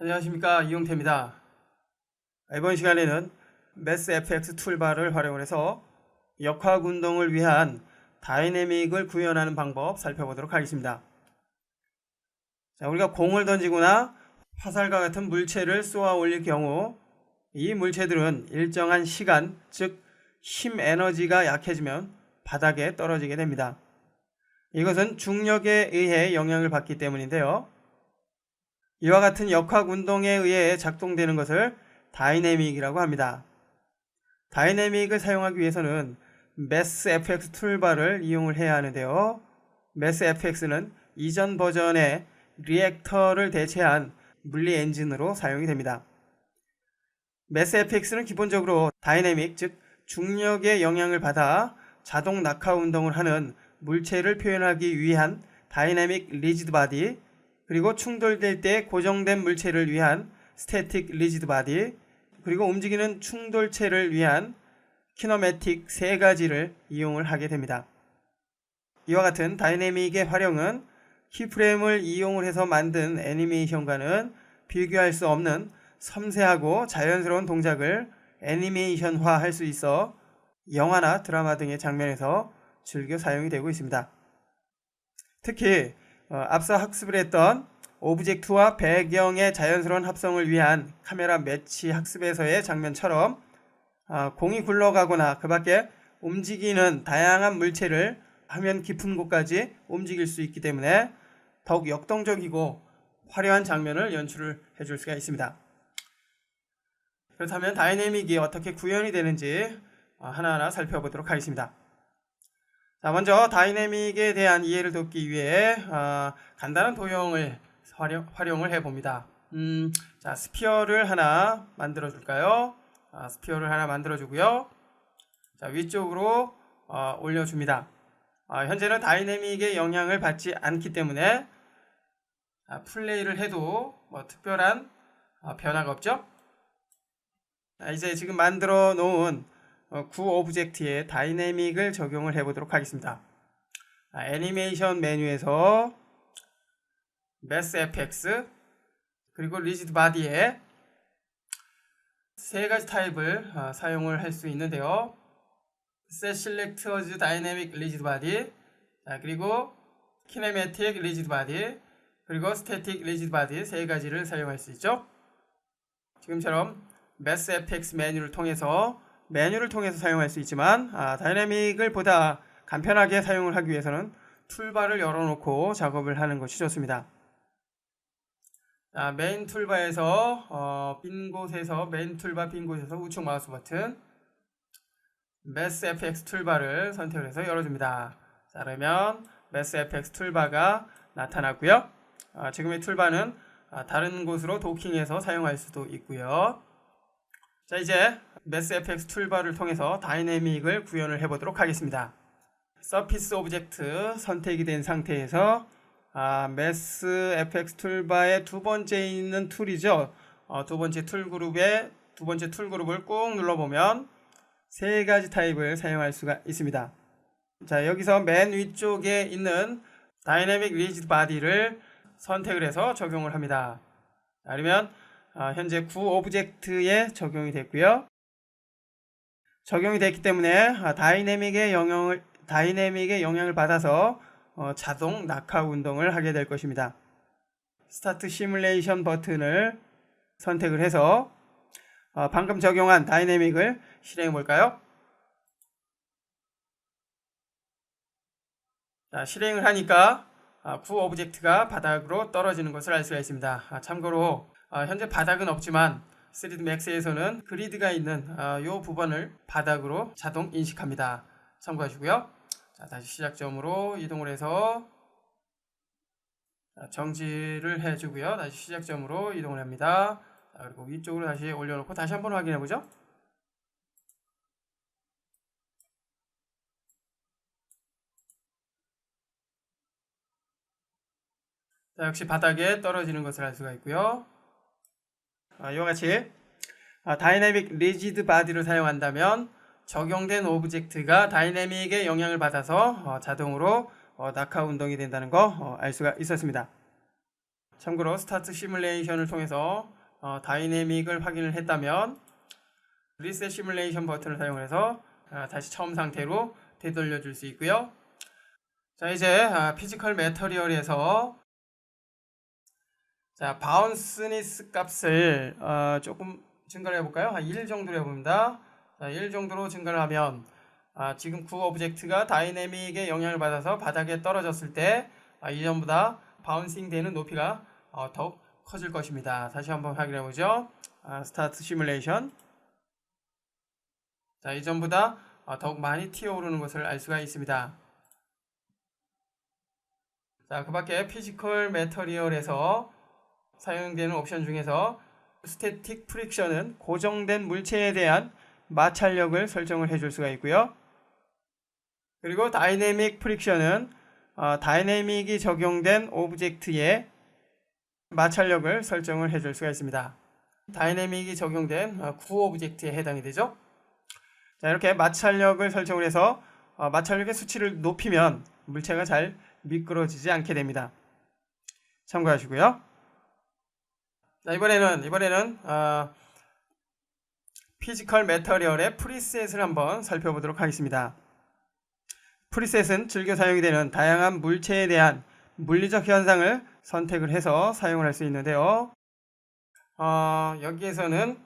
안녕하십니까, 이용태입니다. 이번 시간에는 매스FX 툴바를 활용해서 역학 운동을 위한 다이내믹을 구현하는 방법 살펴보도록 하겠습니다. 자, 우리가 공을 던지거나 화살과 같은 물체를 쏘아 올릴 경우 이 물체들은 일정한 시간, 즉 힘 에너지가 약해지면 바닥에 떨어지게 됩니다. 이것은 중력에 의해 영향을 받기 때문인데요. 이와 같은 역학 운동에 의해 작동되는 것을 다이내믹이라고 합니다. 다이내믹을 사용하기 위해서는 매스FX 툴바를 이용을 해야 하는데요. 매스FX는 이전 버전의 리액터를 대체한 물리 엔진으로 사용이 됩니다. 매스FX는 기본적으로 다이내믹, 즉 중력의 영향을 받아 자동 낙하 운동을 하는 물체를 표현하기 위한 다이내믹 리지드 바디, 그리고 충돌될 때 고정된 물체를 위한 스태틱 리지드 바디, 그리고 움직이는 충돌체를 위한 키네매틱 세 가지를 이용을 하게 됩니다. 이와 같은 다이내믹의 활용은 키프레임을 이용을 해서 만든 애니메이션과는 비교할 수 없는 섬세하고 자연스러운 동작을 애니메이션화 할 수 있어 영화나 드라마 등의 장면에서 즐겨 사용이 되고 있습니다. 특히 앞서 학습을 했던 오브젝트와 배경의 자연스러운 합성을 위한 카메라 매치 학습에서의 장면처럼 공이 굴러가거나 그 밖에 움직이는 다양한 물체를 화면 깊은 곳까지 움직일 수 있기 때문에 더욱 역동적이고 화려한 장면을 연출을 해줄 수가 있습니다. 그렇다면 다이내믹이 어떻게 구현이 되는지 하나하나 살펴보도록 하겠습니다. 자, 먼저 다이내믹에 대한 이해를 돕기 위해 간단한 도형을 활용을 해봅니다. 자, 스피어를 하나 만들어 줄까요? 스피어를 하나 만들어 주고요. 자, 위쪽으로 올려줍니다. 현재는 다이내믹의 영향을 받지 않기 때문에 플레이를 해도 특별한 변화가 없죠. 이제 지금 만들어 놓은 구 오브젝트에 다이내믹을 적용을 해보도록 하겠습니다. 애니메이션 메뉴에서 매스FX 그리고 리지드 바디에 세 가지 타입을 사용을 할 수 있는데요. Set Select as Dynamic Rigid Body, 그리고 Kinematic Rigid Body, 그리고 Static Rigid Body 세 가지를 사용할 수 있죠. 지금처럼 매스FX 메뉴를 통해서 사용할 수 있지만 다이내믹을 보다 간편하게 사용을 하기 위해서는 툴바를 열어놓고 작업을 하는 것이 좋습니다. 메인 툴바에서 메인 툴바 빈 곳에서 우측 마우스 버튼 매스FX 툴바를 선택을 해서 열어줍니다. 자, 그러면 매스FX 툴바가 나타났고요. 지금의 툴바는 다른 곳으로 도킹해서 사용할 수도 있고요. 자, 이제 매스FX 툴바를 통해서 다이내믹을 구현을 해보도록 하겠습니다. 서피스 오브젝트 선택이 된 상태에서 매스FX 툴바의 두 번째 있는 툴이죠. 두 번째 툴 그룹을 꾹 눌러보면 세 가지 타입을 사용할 수가 있습니다. 자, 여기서 맨 위쪽에 있는 다이내믹 리지드 바디를 선택을 해서 적용을 합니다. 그러면 현재 구 오브젝트에 적용이 됐고요. 적용이 됐기 때문에 다이내믹의 영향을 받아서 자동 낙하 운동을 하게 될 것입니다. 스타트 시뮬레이션 버튼을 선택을 해서 방금 적용한 다이내믹을 실행해 볼까요? 자, 실행을 하니까 구 오브젝트가 바닥으로 떨어지는 것을 알 수가 있습니다. 참고로 현재 바닥은 없지만 3D 맥스에서는 그리드가 있는 이 부분을 바닥으로 자동 인식합니다. 참고하시고요. 자, 다시 시작점으로 이동을 해서 정지를 해주고요. 다시 시작점으로 이동을 합니다. 자, 그리고 위쪽으로 다시 올려놓고 다시 한번 확인해보죠. 자, 역시 바닥에 떨어지는 것을 알 수가 있고요. 이와 같이 다이내믹 리지드 바디를 사용한다면 적용된 오브젝트가 다이내믹의 영향을 받아서 자동으로 낙하 운동이 된다는 거 알 수가 있었습니다. 참고로 스타트 시뮬레이션을 통해서 다이내믹을 확인을 했다면 리셋 시뮬레이션 버튼을 사용해서 다시 처음 상태로 되돌려 줄 수 있고요. 자, 이제 피지컬 매터리얼에서 자, 바운스니스 값을 조금 증가를 해볼까요? 한 1 정도로 해봅니다. 자, 1 정도로 증가를 하면 지금 구 오브젝트가 다이내믹의 영향을 받아서 바닥에 떨어졌을 때 이전보다 바운싱 되는 높이가 더욱 커질 것입니다. 다시 한번 확인해 보죠. 스타트 시뮬레이션. 자, 이전보다 더욱 많이 튀어오르는 것을 알 수가 있습니다. 자, 그 밖에 피지컬 매터리얼에서 사용되는 옵션 중에서 스태틱 프릭션은 고정된 물체에 대한 마찰력을 설정을 해줄 수가 있고요. 그리고 다이내믹 프릭션은 다이내믹이 적용된 오브젝트에 마찰력을 설정을 해줄 수가 있습니다. 다이내믹이 적용된 구 오브젝트에 해당이 되죠. 자, 이렇게 마찰력을 설정을 해서 마찰력의 수치를 높이면 물체가 잘 미끄러지지 않게 됩니다. 참고하시고요. 자, 이번에는 피지컬 매터리얼의 프리셋을 한번 살펴보도록 하겠습니다. 프리셋은 즐겨 사용이 되는 다양한 물체에 대한 물리적 현상을 선택을 해서 사용을 할 수 있는데요. 여기에서는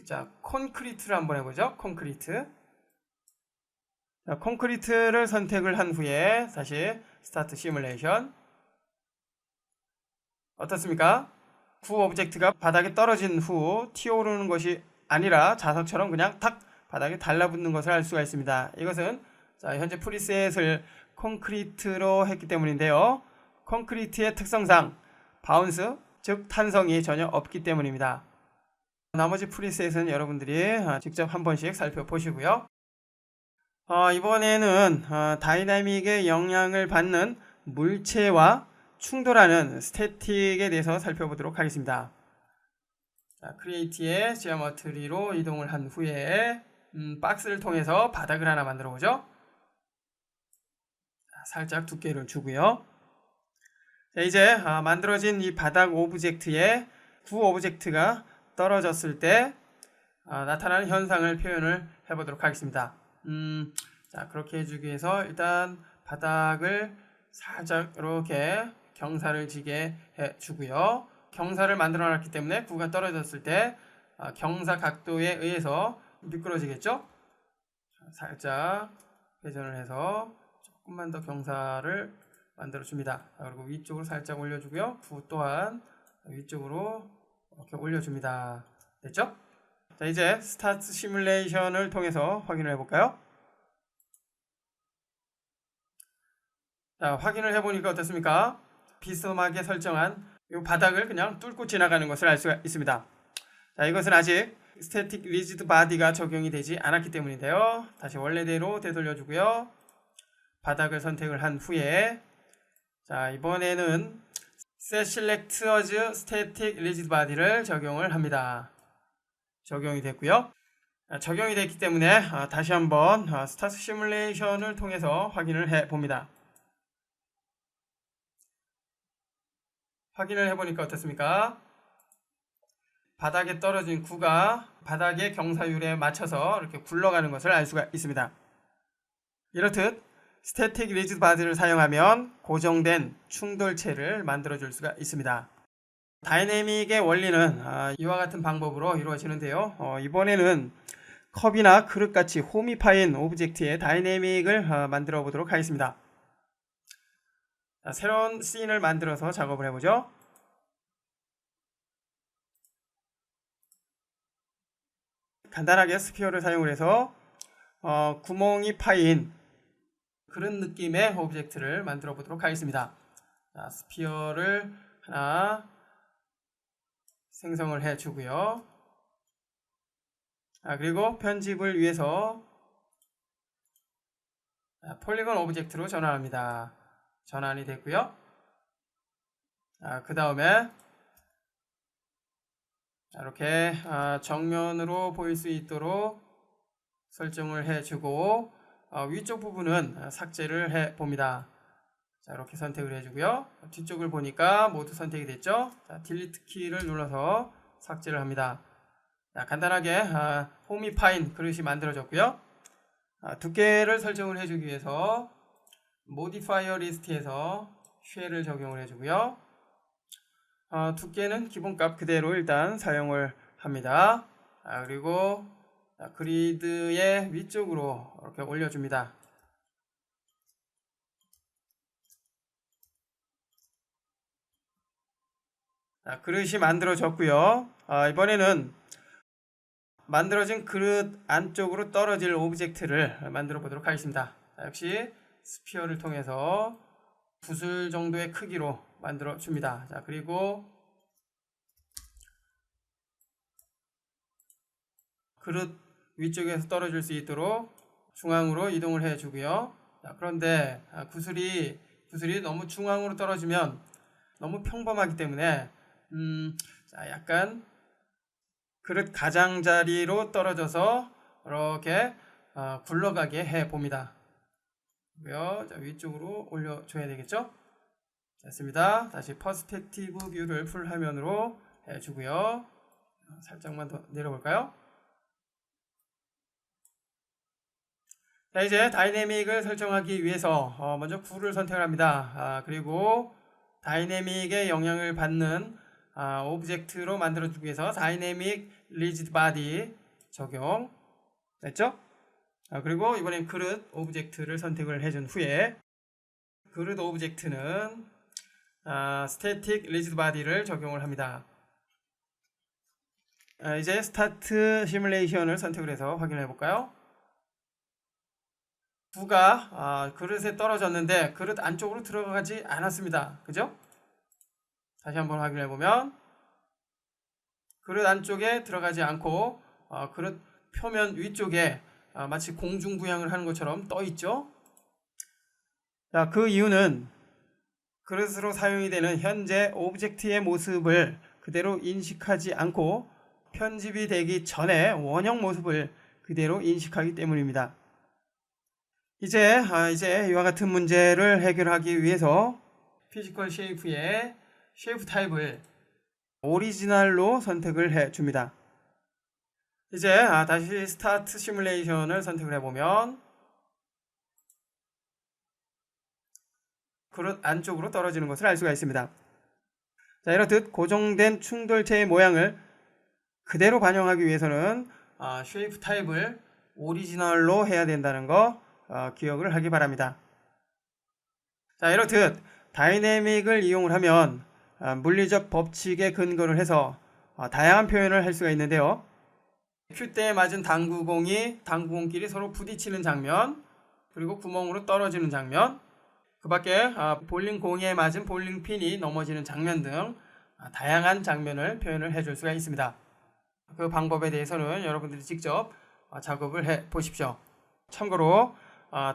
자, 콘크리트를 한번 해보죠. 콘크리트. 자, 콘크리트를 선택을 한 후에 다시 스타트 시뮬레이션. 어떻습니까? 구 오브젝트가 바닥에 떨어진 후 튀어오르는 것이 아니라 자석처럼 그냥 탁 바닥에 달라붙는 것을 알 수가 있습니다. 이것은 자, 현재 프리셋을 콘크리트로 했기 때문인데요. 콘크리트의 특성상 바운스, 즉 탄성이 전혀 없기 때문입니다. 나머지 프리셋은 여러분들이 직접 한 번씩 살펴보시고요. 이번에는 다이나믹의 영향을 받는 물체와 충돌하는 스태틱에 대해서 살펴보도록 하겠습니다. 자, 크리에이트의 지오메트리로 이동을 한 후에 박스를 통해서 바닥을 하나 만들어 보죠. 살짝 두께를 주고요. 자, 이제 만들어진 이 바닥 오브젝트에 구 오브젝트가 떨어졌을 때 나타나는 현상을 표현을 해보도록 하겠습니다. 자, 그렇게 해주기 위해서 일단 바닥을 살짝 이렇게 경사를 지게 해주고요. 경사를 만들어 놨기 때문에 구가 떨어졌을 때 경사 각도에 의해서 미끄러지겠죠? 살짝 회전을 해서 조금만 더 경사를 만들어 줍니다. 그리고 위쪽으로 살짝 올려주고요. 구 또한 위쪽으로 이렇게 올려줍니다. 됐죠? 자, 이제 스타트 시뮬레이션을 통해서 확인을 해볼까요? 자, 확인을 해보니까 어떻습니까? 비스듬하게 설정한 이 바닥을 그냥 뚫고 지나가는 것을 알 수가 있습니다. 자, 이것은 아직 스태틱 리지드 바디가 적용이 되지 않았기 때문인데요. 다시 원래대로 되돌려주고요. 바닥을 선택을 한 후에 자, 이번에는 Set Select as Static Rigid Body를 적용을 합니다. 적용이 됐고요. 적용이 됐기 때문에 다시 한번 스타트 시뮬레이션을 통해서 확인을 해 봅니다. 확인을 해보니까 어떻습니까? 바닥에 떨어진 구가 바닥의 경사율에 맞춰서 이렇게 굴러가는 것을 알 수가 있습니다. 이렇듯 스태틱 리지드 바디를 사용하면 고정된 충돌체를 만들어 줄 수가 있습니다. 다이내믹의 원리는 이와 같은 방법으로 이루어지는데요. 이번에는 컵이나 그릇같이 홈이 파인 오브젝트의 다이내믹을 만들어 보도록 하겠습니다. 자, 새로운 씬을 만들어서 작업을 해보죠. 간단하게 스피어를 사용을 해서 구멍이 파인 그런 느낌의 오브젝트를 만들어 보도록 하겠습니다. 자, 스피어를 하나 생성을 해 주고요. 그리고 편집을 위해서 폴리곤 오브젝트로 전환합니다. 전환이 됐고요. 그 다음에 이렇게 정면으로 보일 수 있도록 설정을 해주고 위쪽 부분은 삭제를 해 봅니다. 자, 이렇게 선택을 해주고요. 뒤쪽을 보니까 모두 선택이 됐죠. 자, 딜리트 키를 눌러서 삭제를 합니다. 자, 간단하게 호미파인 그릇이 만들어졌고요. 두께를 설정을 해주기 위해서 모디파이어 리스트에서 쉘을 적용을 해주고요. 두께는 기본값 그대로 일단 사용을 합니다. 그리고 그리드의 위쪽으로 이렇게 올려줍니다. 자, 그릇이 만들어졌고요. 이번에는 만들어진 그릇 안쪽으로 떨어질 오브젝트를 만들어 보도록 하겠습니다. 자, 역시 스피어를 통해서 구슬 정도의 크기로 만들어 줍니다. 자, 그리고 그릇 위쪽에서 떨어질 수 있도록 중앙으로 이동을 해 주고요. 자, 그런데 구슬이 너무 중앙으로 떨어지면 너무 평범하기 때문에 자, 약간 그릇 가장자리로 떨어져서 이렇게 굴러가게 해 봅니다. 자, 위쪽으로 올려줘야 되겠죠? 됐습니다. 다시 퍼스펙티브 뷰를 풀 화면으로 해주고요. 살짝만 더 내려볼까요? 자, 이제 다이내믹을 설정하기 위해서 먼저 굴을 선택을 합니다. 그리고 다이내믹의 영향을 받는 오브젝트로 만들어주기 위해서 다이내믹 리지드 바디 적용 됐죠? 그리고 이번엔 그릇 오브젝트를 선택을 해준 후에 그릇 오브젝트는 스태틱 리지드 바디를 적용을 합니다. 이제 스타트 시뮬레이션을 선택을 해서 확인해 볼까요? 구가 그릇에 떨어졌는데 그릇 안쪽으로 들어가지 않았습니다. 그죠? 다시 한번 확인해 보면 그릇 안쪽에 들어가지 않고 그릇 표면 위쪽에 마치 공중부양을 하는 것처럼 떠 있죠. 자, 그 이유는 그릇으로 사용이 되는 현재 오브젝트의 모습을 그대로 인식하지 않고 편집이 되기 전에 원형 모습을 그대로 인식하기 때문입니다. 이제 이와 같은 문제를 해결하기 위해서 피지컬 쉐이프의 쉐이프 타입을 오리지널로 선택을 해 줍니다. 이제 다시 스타트 시뮬레이션을 선택을 해보면 그릇 안쪽으로 떨어지는 것을 알 수가 있습니다. 자, 이렇듯 고정된 충돌체의 모양을 그대로 반영하기 위해서는 쉐이프 타입을 오리지널로 해야 된다는 거 기억을 하기 바랍니다. 자, 이렇듯 다이내믹을 이용을 하면 물리적 법칙에 근거를 해서 다양한 표현을 할 수가 있는데요. 큐대에 맞은 당구공끼리 서로 부딪히는 장면, 그리고 구멍으로 떨어지는 장면, 그 밖에 볼링공에 맞은 볼링핀이 넘어지는 장면 등 다양한 장면을 표현을 해줄 수가 있습니다. 그 방법에 대해서는 여러분들이 직접 작업을 해 보십시오. 참고로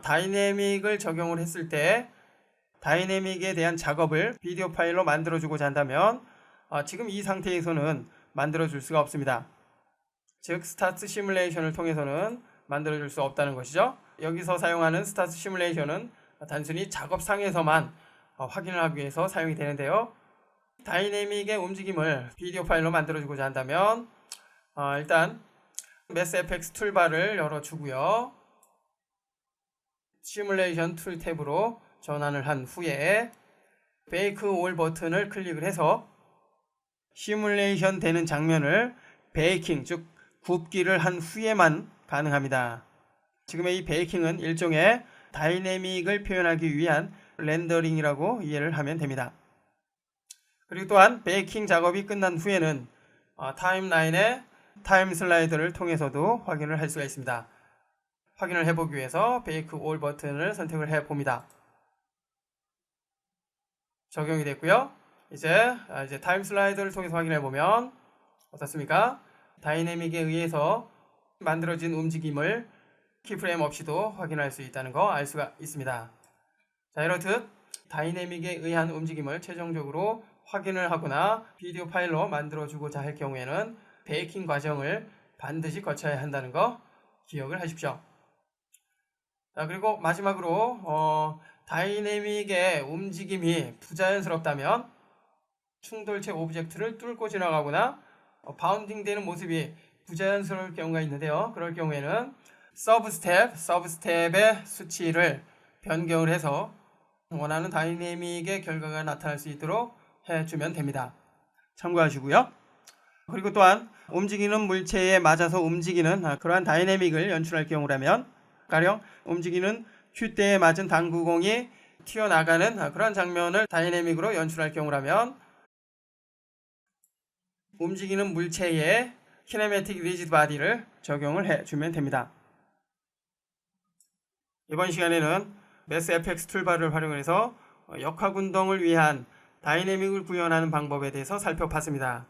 다이내믹을 적용을 했을 때 다이내믹에 대한 작업을 비디오 파일로 만들어주고자 한다면 지금 이 상태에서는 만들어줄 수가 없습니다. 즉 스타트 시뮬레이션을 통해서는 만들어줄 수 없다는 것이죠. 여기서 사용하는 스타트 시뮬레이션은 단순히 작업상에서만 확인을 하기 위해서 사용이 되는데요. 다이내믹의 움직임을 비디오 파일로 만들어주고자 한다면 일단 매스 FX 툴바를 열어주고요. 시뮬레이션 툴 탭으로 전환을 한 후에 베이크 올 버튼을 클릭을 해서 시뮬레이션 되는 장면을 베이킹, 즉 굽기를 한 후에만 가능합니다. 지금의 이 베이킹은 일종의 다이내믹을 표현하기 위한 렌더링이라고 이해를 하면 됩니다. 그리고 또한 베이킹 작업이 끝난 후에는 타임라인의 타임 슬라이드를 통해서도 확인을 할 수가 있습니다. 확인을 해보기 위해서 베이크 올 버튼을 선택을 해봅니다. 적용이 됐고요. 이제 타임 슬라이드를 통해서 확인해보면 어떻습니까? 다이내믹에 의해서 만들어진 움직임을 키프레임 없이도 확인할 수 있다는 거 알 수가 있습니다. 자, 이렇듯 다이내믹에 의한 움직임을 최종적으로 확인을 하거나 비디오 파일로 만들어주고자 할 경우에는 베이킹 과정을 반드시 거쳐야 한다는 거 기억을 하십시오. 자, 그리고 마지막으로 다이내믹의 움직임이 부자연스럽다면 충돌체 오브젝트를 뚫고 지나가거나 바운딩 되는 모습이 부자연스러울 경우가 있는데요. 그럴 경우에는 서브스텝의 수치를 변경을 해서 원하는 다이내믹의 결과가 나타날 수 있도록 해주면 됩니다. 참고하시고요. 그리고 또한 움직이는 물체에 맞아서 움직이는 그러한 다이내믹을 연출할 경우라면, 가령 움직이는 큐대에 맞은 당구공이 튀어나가는 그런 장면을 다이내믹으로 연출할 경우라면 움직이는 물체에 키네매틱 리지드 바디를 적용을 해주면 됩니다. 이번 시간에는 매스 FX 툴바를 활용해서 역학 운동을 위한 다이내믹을 구현하는 방법에 대해서 살펴봤습니다.